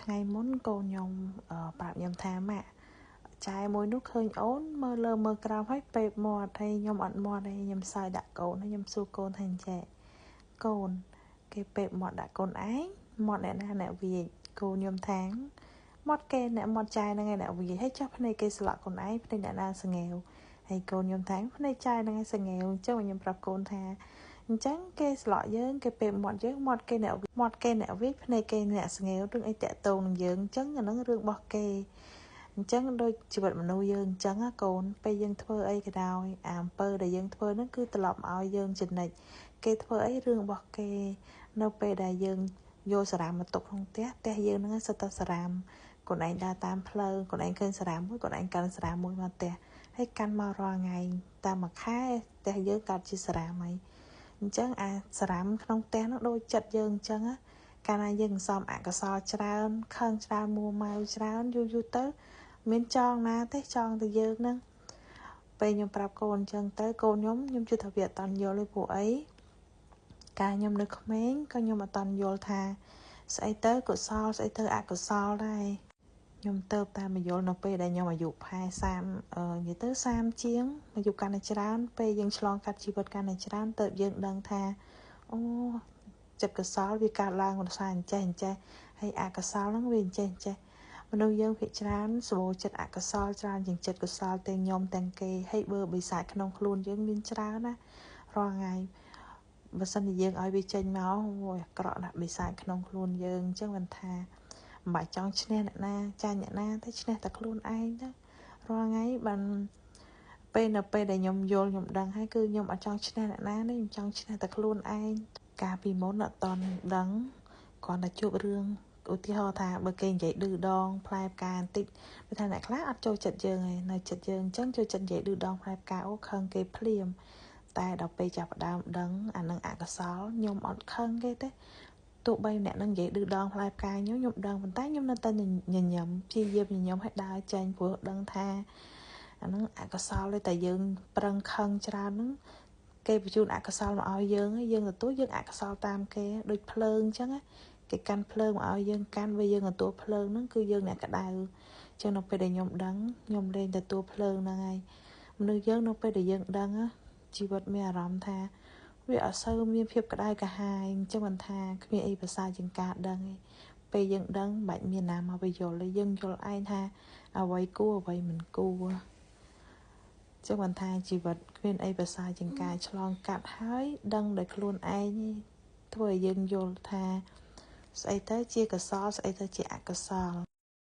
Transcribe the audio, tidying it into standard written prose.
ngày muốn cô nhom bạn nhom tha mẹ trái môi nút khơi ốn mơ lơ mơ cao hết bẹp mọt hay nhom ẩn mọt hay nhom sai đã cồn hay nhom su cồn thành trẻ cồn cái bẹp mọt đã cồn ái mọt nè nè vì cô nhom tháng mọt kê nè mọt trái nè nè vì hết chấp này cái sọ cồn ái này nè nè sừng nghèo hay cô nhom tháng này trái nè sừng nghèo chứ mà nhom prap cồn tha chẳng cái sọ dướng cái bẹp mọt dướng mọt kê nè viết này kê nè sừng nghèo đừng ai tẹt tồn dướng chẳng là nó rương bọt kê chẳng đôi chỉ vật mà nuôi dương chẳng á cồn bây dương thơ ấy cái đào pơ để dương thơ nó cứ lọm ao dương trình này cái thơ ấy rương bọt kê nô pe đại dương vô sàm mà tục không té dương nó sẽ ta sàm còn anh đa tam phơ còn anh cơn sàm mũi còn anh cơn sàm mũi mà té hay căn mau ra ngày ta mà khá té dương cắt chỉ sàm mày chẳng sàm không té nó đôi chật dương chẳng á cái này dương xóm cái so tràn khăn tràn mua màu tràn du tới miền tròn na tới tròn từ dương nè bây nhom prap cồn chân tới cồn nhom chưa thập việt toàn vô lấy bộ ấy cả nhom được mấy có nhom mà toàn vô thà sẽ tới của so sẽ tới của so đây nhom tơ ta mà vô nó pe đây nhom mà dục hai sam như tới sam chiến mà dục can này trán pe dương chlong cắt chi vật can này trán tự dương đăng thà ô chật của so vì cả lang còn sai chạy hay của so lắm vì chạyមនុស្សយើងភាគច្រើនស្បូរចិត្តអកុសលច្រើនជាងចិត្តកុសលទាំងខ្ញុំទាំងគេហើយបើបិសាចក្នុងខ្លួនយើងមានច្រើនណារាល់ថ្ងៃបើសិនជាយើងឲ្យវាចេញមកអូយអាក្រក់ណាស់បិសាចក្នុងខ្លួនយើងអញ្ចឹងមិនថាមិនបាច់ចង់ឈ្នះអ្នកណាចាញ់អ្នកណាតែឈ្នះតែខ្លួនឯងទៅរាល់ថ្ងៃបានពេលដែលខ្ញុំយល់ខ្ញុំដឹងហើយគឺខ្ញុំអត់ចង់ឈ្នះអ្នកណាទេខ្ញុំចង់ឈ្នះតែខ្លួនឯងកាលពីមុនអត់តន់ដឹងគ្រាន់តែជួបរឿងឧទាហរណ៍ថាបើគេនិយាយឌឺដងផ្លែផ្កាបន្តិចបើថាអ្នកខ្លះអត់ចូលចិត្តយើងឯងនៅចិត្តយើងអញ្ចឹងចូលចិត្តនិយាយឌឺដងផ្លែផ្កាអូខឹងគេភ្លាមតែដល់ពេលចាប់ផ្ដើមដឹងអានឹងអកុសលខ្ញុំអត់ខឹងគេទេទោះបីអ្នកនឹងនិយាយឌឺដងផ្លែផ្កាខ្ញុំដឹងប៉ុន្តែខ្ញុំនៅតែញញឹមព្យាយាមញញឹមឲ្យដើរចេញព្រោះដឹងថាអានឹងអកុសលតែយើងប្រឹងខឹងច្រើនហ្នឹងគេបញ្ជូនអកុសលមកឲ្យយើងទទួលយើងអកុសលតាមគេដូចភ្លើងអញ្ចឹងណាគេកាន់ភ្លើងមកឲ្យយើងកាន់វាយើងទទួលភ្លើងហ្នឹងគឺយើងអ្នកក្តៅចឹងនៅពេលដែលខ្ញុំដឹងខ្ញុំលែងទទួលភ្លើងហ្នឹងហើយមនុស្សយើងនៅពេលដែលយើងដឹងជីវិតមានអារម្មណ៍ថាវាអត់សូវមានភាពក្តៅក្រហាយអញ្ចឹងមិនថាគ្មានអីប្រសើរជាងការដឹងទេពេលយើងដឹងបាច់មានណាមកបញ្យល់ទេយើងយល់ឯងថាអ្វីគួរអ្វីមិនគួរចឹងមិនថាជីវិតគ្មានអីប្រសើរជាងការឆ្លងកាត់ហើយដឹងដោយខ្លួនឯងធ្វើឲ្យយើងយល់ថាស្អីទៅជាកុសលស្អីទៅជាអកុសល